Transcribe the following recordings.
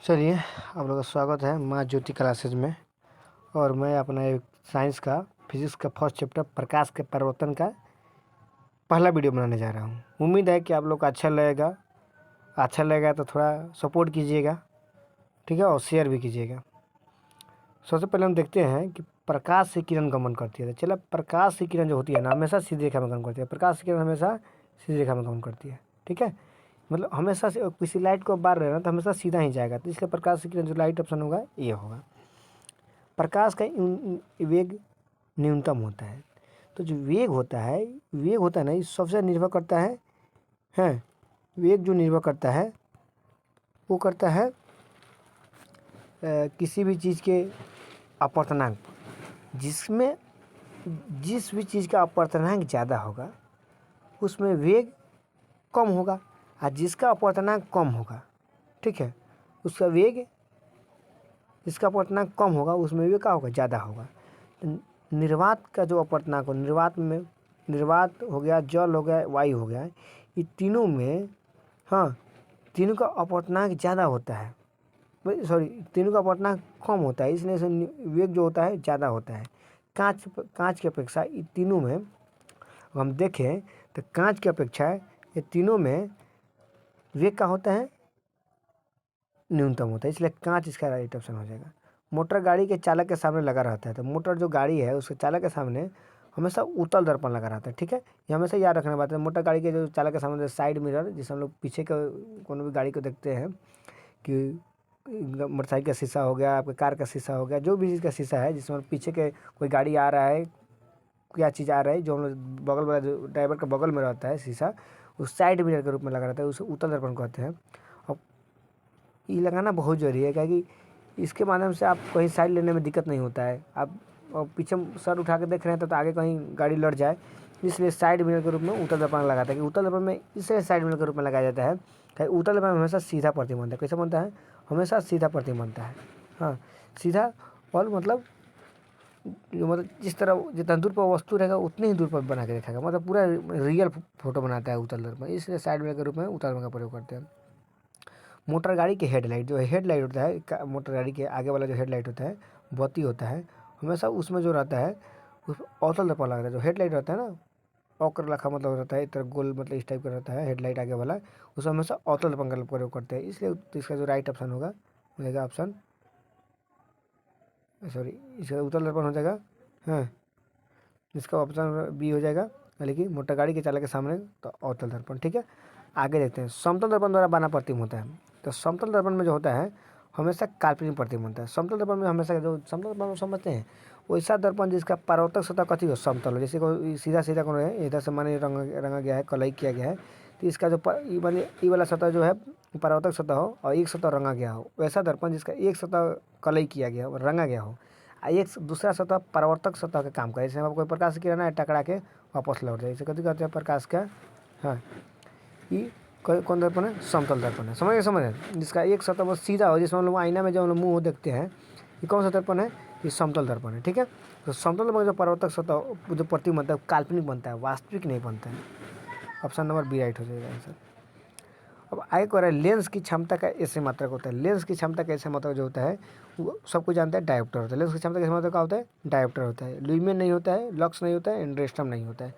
चलिए, आप लोगों का स्वागत है माँ ज्योति क्लासेज में। और मैं अपना एक साइंस का फिजिक्स का फर्स्ट चैप्टर प्रकाश के परिवर्तन का पहला वीडियो बनाने जा रहा हूँ। उम्मीद है कि आप लोग को अच्छा लगेगा तो थोड़ा सपोर्ट कीजिएगा, ठीक है, और शेयर भी कीजिएगा। सबसे पहले हम देखते हैं कि प्रकाश से किरण गमन करती है। चलो, प्रकाश की किरण जो होती है ना, हमेशा सीधी रेखा में गमन करती है। प्रकाश की किरण हमेशा सीधी रेखा में गमन करती है, ठीक है। मतलब हमेशा से किसी लाइट को बार रहे ना तो हमेशा सीधा ही जाएगा, तो इसलिए प्रकाश की किरण जो लाइट ऑप्शन होगा ये होगा। प्रकाश का वेग न्यूनतम होता है। तो जो वेग होता है ना, ये सबसे निर्भर करता है वेग जो निर्भर करता है वो करता है किसी भी चीज़ के अपवर्तनांक पर। जिसमें जिस भी चीज़ का अपवर्तनांक ज़्यादा होगा उसमें वेग कम होगा, और जिसका अपवर्तनांक कम होगा, ठीक है, उसका वेग, जिसका अपवर्तनांक कम होगा उसमें वेग क्या होगा, ज़्यादा होगा। निर्वात का जो अपवर्तनांक हो, निर्वात हो गया, जल हो गया, वायु हो गया, ये तीनों में तीनों का अपवर्तनांक ज़्यादा होता है, तीनों का अपवर्तनांक कम होता है, इसलिए से वेग जो होता है ज़्यादा होता है। कांच की अपेक्षा ये तीनों में हम देखें तो कांच की अपेक्षा ये तीनों में वेग का होता है न्यूनतम होता है, इसलिए कांच इसका राइट ऑप्शन हो जाएगा। मोटर गाड़ी के चालक के सामने लगा रहता है, तो मोटर जो गाड़ी है उसके चालक के सामने हमेशा उत्तल दर्पण लगा रहता है, ठीक है। ये हमेशा याद रखने बात है। मोटर गाड़ी के जो चालक के सामने साइड मिरर, जिसे हम लोग पीछे का कोनो भी गाड़ी को देखते हैं कि मोटरसाइकिल का शीशा हो गया, आपके कार का शीशा हो गया, जो भी चीज़ का शीशा है जिसमें पीछे के कोई गाड़ी आ रहा है, क्या चीज़ आ रहा है, जो हम लोग बगल वाला जो ड्राइवर के बगल में रहता है शीशा, उस साइड मिरर के रूप में लगा रहता है, उसे उत्तल दर्पण कहते हैं। और ये लगाना बहुत ज़रूरी है, क्योंकि इसके माध्यम से आप कहीं साइड लेने में दिक्कत नहीं होता है। आप पीछे सर उठा के देख रहे हैं तो आगे कहीं गाड़ी लड़ जाए, इसलिए साइड मिरर के रूप में उत्तल दर्पण लगाता है। कि उत्तल दर्पण में इसलिए साइड मिरर के रूप में लगाया जाता है कि उत्तल दर्पण हमेशा सीधा प्रतिबिंब बनता है। कैसे बनता है? हमेशा सीधा प्रतिबिंब बनता है, सीधा। और मतलब जिस तरह जितना दूर पर वस्तु रहेगा उतनी ही दूर पर बना के दिखाएगा, मतलब पूरा रियल फोटो बनाता है उत्तल दर्पण, इसलिए साइड मिरर के रूप में उत्तल दर्पण का प्रयोग करते हैं। मोटर गाड़ी के हेडलाइट, जो हेडलाइट होता है, मोटर गाड़ी के आगे वाला जो हेडलाइट होता है, बत्ती होता है, हमेशा उसमें जो रहता है उस अवतल दर्पण लगता है। जो हेडलाइट रहता है ना, ऑकर रखा मतलब रहता है, एक तरह गोल, मतलब इस टाइप का रहता है हेडलाइट आगे वाला, उसमें हमेशा अवतल दर्पण का प्रयोग करते हैं। इसलिए इसका जो राइट ऑप्शन होगा ऑप्शन इसका उत्तल दर्पण हो जाएगा, इसका ऑप्शन बी हो जाएगा, लेकिन मोटर गाड़ी के चालक के सामने तो अवतल दर्पण, ठीक है। आगे देखते हैं, समतल दर्पण द्वारा बना प्रतिबिंब होता है। तो समतल दर्पण में जो होता है हमेशा काल्पनिक प्रतिबिंब होता है। समतल दर्पण में हमेशा जो समतल दर्पण समझते हैं, वैसा दर्पण जिसका परावर्तक सतह कथी हो, समतल हो। जैसे कोई सीधा सीधा कौन है, इधर से माने रंगा गया है, कलई किया गया है, तो इसका जो ई वाला सतह जो है परावर्तक सतह हो और एक सतह रंगा गया हो, वैसा दर्पण जिसका एक सतह कलई किया गया हो, रंगा गया हो, एक दूसरा सतह परावर्तक सतह का काम करे। जैसे कोई प्रकाश की किरण है, टकरा के वापस लौट जाए, इसे कथी कहते हैं, प्रकाश का ये कौन दर्पण है, समतल दर्पण है। समझ जिसका एक सतह बस सीधा हो, जिसमें हम लोग आईना में जब हम लोग मुँह देखते हैं, ये कौन सा दर्पण है, ये समतल दर्पण है, ठीक है। तो समतल दर्पण जो परावर्तक सतह जो प्रतिबिंब बनता है काल्पनिक बनता है, वास्तविक नहीं बनता है। ऑप्शन नंबर बी राइट हो जाएगा आंसर। अब आगे कह रहा है लेंस की क्षमता का ऐसे मात्रक होता है। लेंस की क्षमता का ऐसे मात्रक जो होता है वो सबको जानता है, डायोप्टर होता है। लेंस की क्षमता का ऐसे मात्रक क्या होता है, डायोप्टर होता है। ल्यूमिन नहीं होता है, लक्स नहीं होता है, एंड्रेस्टम नहीं होता है।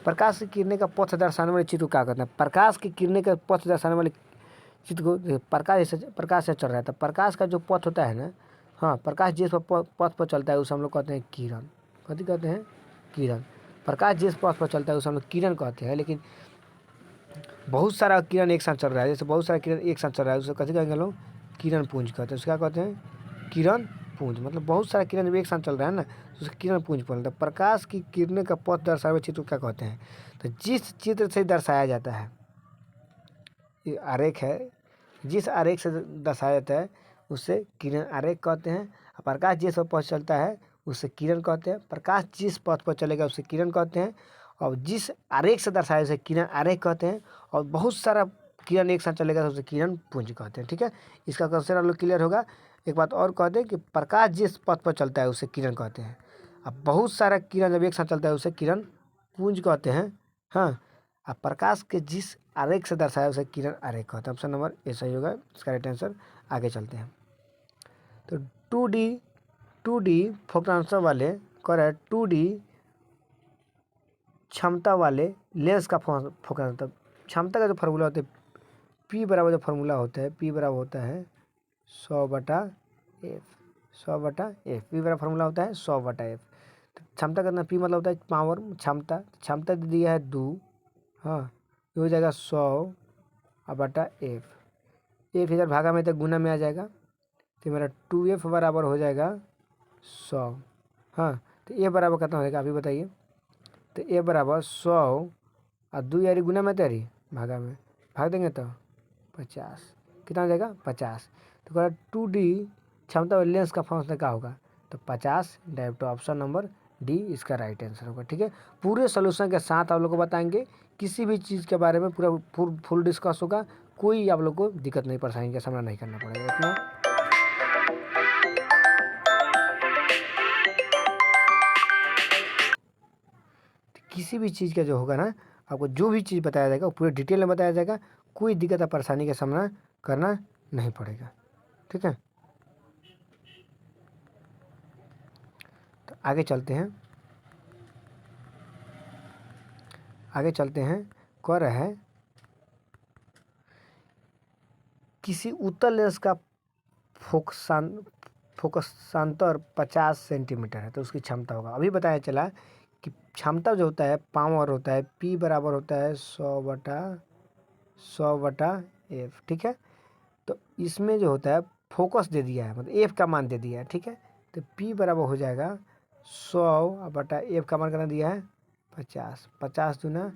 प्रकाश की किरणें का पथ दर्शाने वाले चित्र को क्या कहते हैं? प्रकाश की किरणें का पथ दर्शाने वाले चित्र को, प्रकाश से चल रहा है तो प्रकाश का जो पथ होता है ना, प्रकाश जिस पथ पर चलता है उसे हम लोग कहते हैं किरण। कथी कहते हैं? किरण। प्रकाश जिस पथ पर चलता है उसे हम लोग किरण कहते हैं। लेकिन बहुत सारा किरण एक साथ चल रहा है, जैसे बहुत सारा किरण एक साथ चल रहा है, उसे कथी कहेंगे लोग? किरण पुंज कहते हैं। उसको क्या कहते हैं? किरण पुंज। मतलब बहुत सारा किरण जब एक साथ चल रहा है ना, तो उसे किरण पुंज बोलते हैं। प्रकाश की किरणें का पथ दर्शाए हुए चित्र को क्या कहते हैं? तो जिस चित्र से दर्शाया जाता है, ये आरेख है, जिस आरेख से दर्शाया जाता है उसे किरण आरेख कहते हैं। प्रकाश जिस पथ चलता है उसे किरण कहते हैं। प्रकाश जिस पथ पर चलेगा उसे किरण कहते हैं। और जिस आरेख से दर्शाया उसे किरण आरेख कहते हैं। और बहुत सारा किरण एक साथ चलेगा तो उसे किरण पुंज कहते हैं, ठीक है। इसका क्वेश्चन आप लोग क्लियर होगा। एक बात और कह दें कि प्रकाश जिस पथ पर चलता है उसे किरण कहते हैं। अब बहुत सारा किरण जब एक साथ चलता है उसे किरण पुंज कहते हैं। अब प्रकाश के जिस आरेख से दर्शाया उसे किरण आरेख कहते हैं। ऑप्शन नंबर ए सही होगा, इसका राइट आंसर। आगे चलते हैं। तो 2D फोकस वाले कर रहा है 2D क्षमता वाले लेंस का फोकस मतलब क्षमता का जो फार्मूला होता है P बराबर जो फार्मूला होता है P बराबर होता है 100/F। 100/F P बराबर फार्मूला होता है 100/F। तो क्षमता का P मतलब होता है पावर, क्षमता। क्षमता दे दिया है 2, हाँ ये हो जाएगा 100/F। F इधर भागा में तो गुना में आ जाएगा, तो मेरा 2F बराबर हो जाएगा 100। हाँ तो ए बराबर कितना हो जाएगा अभी बताइए। तो ए बराबर 100 और 2 यारी गुना में तैयारी भागा में भाग देंगे तो 50 कितना हो जाएगा 50। तो कह 2D क्षमता वाले लेंस का फंक्शन क्या होगा, तो 50 डायरेक्ट ऑप्शन नंबर डी इसका राइट आंसर होगा। ठीक है, पूरे सोल्यूशन के साथ आप लोग को बताएंगे, किसी भी चीज़ के बारे में पूरा फुल डिस्कस होगा, कोई आप लोग को दिक्कत नहीं परेशानी का सामना नहीं करना पड़ेगा इतना। किसी भी चीज़ का जो होगा ना, आपको जो भी चीज़ बताया जाएगा वो पूरे डिटेल में बताया जाएगा, कोई दिक्कत या परेशानी का सामना करना नहीं पड़ेगा। ठीक है, तो आगे चलते हैं। कह रहा है किसी उत्तल लेंस का फोकसांतर 50 सेंटीमीटर है तो उसकी क्षमता होगा। अभी बताया चला कि क्षमता जो होता है पावर होता है P बराबर होता है 100/F। ठीक है, तो इसमें जो होता है फोकस दे दिया है, मतलब F का मान दे दिया है। ठीक है, तो P बराबर हो जाएगा 100/F का मान कितना दिया है 50। 50 दूना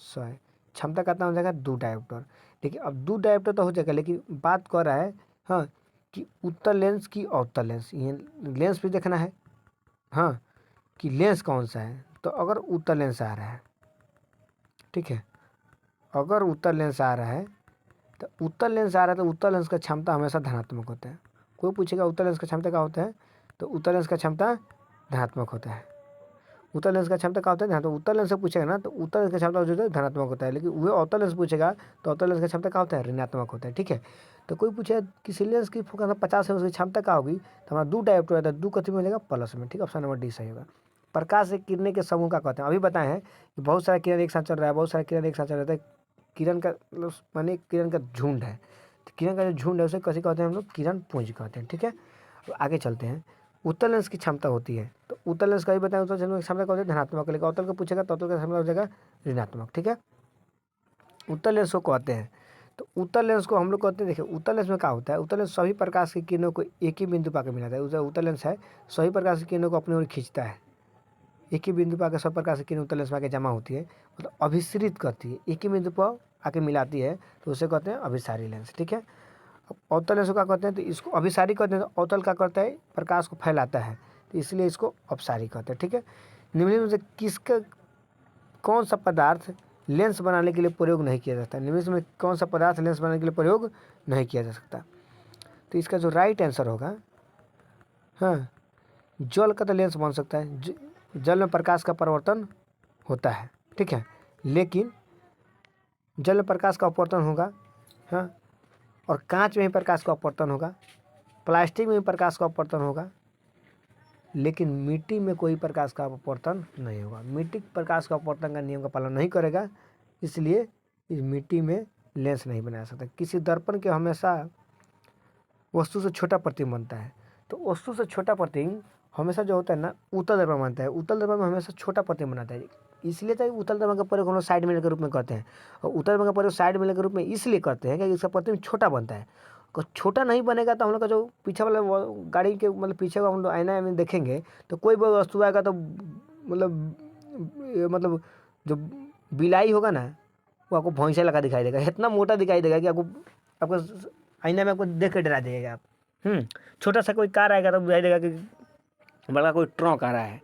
100, क्षमता कितना हो जाएगा 2 डायोप्टर। देखिए अब 2 डायोप्टर तो हो जाएगा, लेकिन बात कर रहा है हाँ कि उत्तल लेंस की अवतल लेंस, ये लेंस भी देखना है हाँ कि लेंस कौन सा है। तो अगर उत्तल लेंस आ रहा है, ठीक है, अगर उत्तल लेंस आ रहा है तो उत्तल लेंस आ रहा है तो उत्तल लेंस का क्षमता हमेशा धनात्मक होता है। कोई पूछेगा उत्तल लेंस का क्षमता क्या होता है, तो उत्तल लेंस का क्षमता धनात्मक होता है। उत्तल लेंस का क्षमता क्या होता है ध्यान, तो उत्तल लेंस से पूछेगा ना तो उत्तल लेंस का क्षमता जो है धनात्मक होता है, लेकिन वह अवतल लेंस पूछेगा तो अवतल लेंस का क्षमता क्या होता है ऋणात्मक होता है। ठीक है, तो कोई पूछे किसी लेंस की फोकस 50 है उसकी क्षमता क्या होगी, तो हमारा 2 डायोप्टर रहता है, 2 कथी में हो जाएगा प्लस में। ठीक है, ऑप्शन नंबर डी सही होगा। प्रकाश से किरणें के समूह का कहते हैं। अभी बताए हैं कि बहुत सारा किरण एक साथ चल रहा है, बहुत सारा किरण एक साथ चल रहा है, किरण का माने किरण का झुंड है, तो किरण का जो झुंड है उसे कैसे कहते हैं हम लोग, किरण पुंज कहते हैं। ठीक है, तो आगे चलते हैं। उत्तल लेंस की क्षमता होती है, तो उत्तल लेंस का ही बताएं, उत्तल लेंस की क्षमता क्या होती है धनात्मक, लेकिन अवतल को पूछेगा तो अवतल का क्षमता हो जाएगा ऋणात्मक। ठीक है, उत्तल लेंस को कहते हैं, तो उत्तल लेंस को हम लोग कहते हैं, देखिए उत्तल लेंस में क्या होता है, उत्तल लेंस सभी प्रकाश की किरणों को एक ही बिंदु पाकर मिलाता है। उत्तल लेंस है सभी प्रकाश की किरणों को अपनी ओर खींचता है, एक ही बिंदु पर आकर सब प्रकार से किरण उत्तल लेंस में आके जमा होती है, मतलब अभिसरित करती है, एक ही बिंदु पर आके मिलाती है, तो उसे कहते हैं अभिसारी लेंस। ठीक है, अब अवतल लेंस को क्या कहते हैं, तो इसको अभिसारी कहते हैं, तो अवतल क्या करता है प्रकाश को फैलाता है, तो इसलिए इसको अपसारी कहते हैं। ठीक है, निम्नलिखित में से किसका कौन सा पदार्थ लेंस बनाने के लिए प्रयोग नहीं किया जाता, निम्नलिखित में कौन सा पदार्थ लेंस बनाने के लिए प्रयोग नहीं किया जा सकता, तो इसका जो राइट आंसर होगा हाँ जल का तो लेंस बन सकता है, जल में प्रकाश का परिवर्तन होता है। ठीक है, लेकिन जल में प्रकाश का अपवर्तन होगा हाँ, और कांच में भी प्रकाश का अपवर्तन होगा, प्लास्टिक में भी प्रकाश का अपवर्तन होगा, लेकिन मिट्टी में कोई प्रकाश का अपवर्तन नहीं होगा। मिट्टी प्रकाश का अपवर्तन का नियम का पालन नहीं करेगा, इसलिए इस मिट्टी में लेंस नहीं बना सकता। किसी दर्पण के हमेशा वस्तु से छोटा प्रतिबिंब बनता है, तो वस्तु से छोटा प्रतिबिंब हमेशा जो होता है ना उत्तल दर्पण बनता है, उत्तल दर्पण में हमेशा छोटा प्रतिबिंब बनाता है, इसलिए तो उत्तल दर्पण का प्रयोग हम लोग साइड मिरर के रूप में करते हैं। और उत्तल दर्पण का प्रयोग साइड मिरर के रूप में इसलिए करते हैं क्योंकि इसका प्रतिबिंब छोटा बनता है। अगर छोटा नहीं बनेगा तो हम लोग का जो पीछे वाला गाड़ी के मतलब पीछे का हम लोग आईना में देखेंगे तो कोई भी वस्तु आएगा तो मतलब जो बिलाई होगा ना वो आपको भैंसे लगा दिखाई देगा, इतना मोटा दिखाई देगा कि आपको आईना में आपको देख कर डरा देगा आप। छोटा सा कोई कार आएगा तो दिखाई देगा कि बड़ा कोई ट्रक आ रहा है,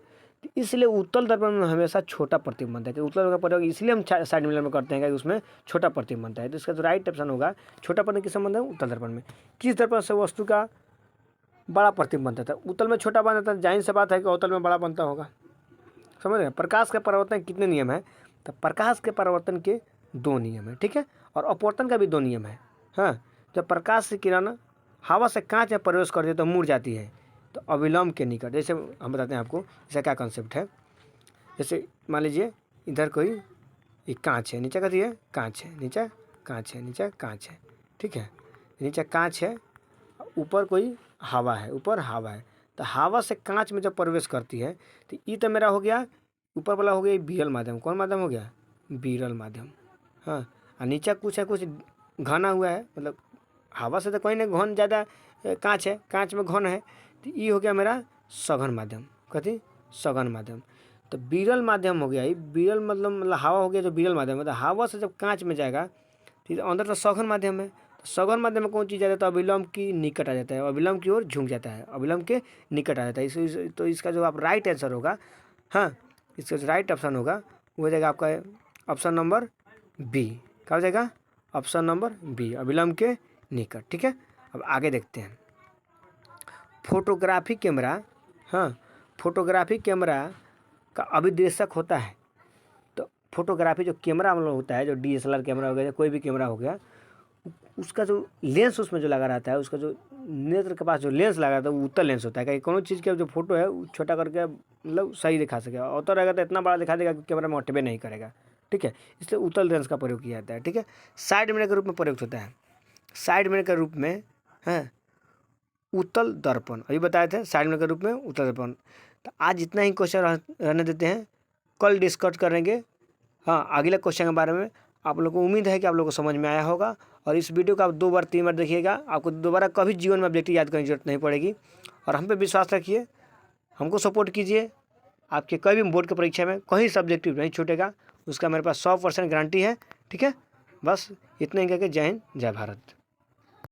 इसलिए उत्तल दर्पण में हमेशा छोटा प्रतिबिंब बनता है। कि उत्तल का प्रयोग इसलिए हम साइड मिरर में करते हैं कि उसमें छोटा प्रतिबिंब बनता है, तो इसका जो राइट ऑप्शन होगा छोटा प्रतिबिंब किस संबंध है उत्तल दर्पण में। किस दर्पण से वस्तु का बड़ा प्रतिबिंब बनता था, उत्तल में छोटा बनता था, जाहिर सी बात है कि अवतल में बड़ा बनता होगा। समझ रहे हैं, प्रकाश के परिवर्तन कितने नियम है, तो प्रकाश के परिवर्तन के दो नियम है, ठीक है। और अपवर्तन का भी दो नियम है। हाँ, जब प्रकाश की किरण हवा से कांच में प्रवेश करती है तो मुड़ जाती है, तो अविलंब के निकट। जैसे हम बताते हैं आपको इसका क्या कॉन्सेप्ट है। जैसे मान लीजिए इधर कोई एक कांच है, नीचे कहती है कांच है, नीचे कांच है, नीचे कांच है, ठीक है। नीचे कांच है, ऊपर कोई हवा है, ऊपर हवा है। तो हवा से कांच में जब प्रवेश करती है तो ये तो मेरा हो गया, ऊपर वाला हो गया विरल माध्यम। कौन माध्यम हो गया? विरल माध्यम। हाँ, और नीचे कुछ है, कुछ घना हुआ है, मतलब हवा से तो कोई नहीं घन ज़्यादा, कांच है, कांच में घन है, तो ये हो गया मेरा सघन माध्यम। कथी? सघन माध्यम। तो विरल माध्यम हो गया, ये विरल मतलब हवा हो गया जो विरल माध्यम है। तो हवा से जब कांच में जाएगा तो अंदर तो सघन माध्यम है। तो सघन माध्यम में कौन चीज़ आ जाता है? अविलंब की निकट आ जाता है, अविलंब की ओर झुक जाता है, अविलंब के निकट आ जाता है। तो इसका जो आप राइट आंसर होगा, हाँ, इसका जो राइट ऑप्शन होगा वो हो जाएगा आपका ऑप्शन नंबर बी। क्या हो जाएगा? ऑप्शन नंबर बी, अविलंब के निकट, ठीक है। अब आगे देखते हैं। फोटोग्राफी कैमरा, हाँ, फोटोग्राफी कैमरा का अभिदेशक होता है। तो फोटोग्राफी जो कैमरा हम लोग होता है, जो DSLR कैमरा हो गया या कोई भी कैमरा हो गया, उसका जो लेंस उसमें जो लगा रहता है, उसका जो नेत्र के पास जो लेंस लगा रहता है वो उत्तल लेंस होता है। कहीं कोनो चीज़ का जो फोटो है वो छोटा करके मतलब सही दिखा सके, होता रहेगा तो इतना बड़ा दिखा देगा कि कैमरा में हटबे नहीं करेगा, ठीक है। इसलिए उत्तल लेंस का प्रयोग किया जाता है, ठीक है। साइड मिरर के रूप में प्रयुक्त होता है। साइड मिरर के रूप में है उत्तल दर्पण, अभी बताए थे, साइड मिरर के रूप में उत्तल दर्पण। तो आज इतना ही क्वेश्चन रहने देते हैं, कल डिस्कस करेंगे, हाँ, अगले क्वेश्चन के बारे में। आप लोग को उम्मीद है कि आप लोग को समझ में आया होगा, और इस वीडियो को आप 2 बार 3 बार देखिएगा, आपको दोबारा कभी जीवन में ऑब्जेक्टिव याद करने की जरूरत नहीं पड़ेगी। और हम पे विश्वास रखिए, हमको सपोर्ट कीजिए। आपके कोई भी बोर्ड की परीक्षा में कहीं सब्जेक्टिव नहीं छूटेगा, उसका मेरे पास 100% गारंटी है, ठीक है। बस इतना ही कहकर जय हिंद, जय भारत।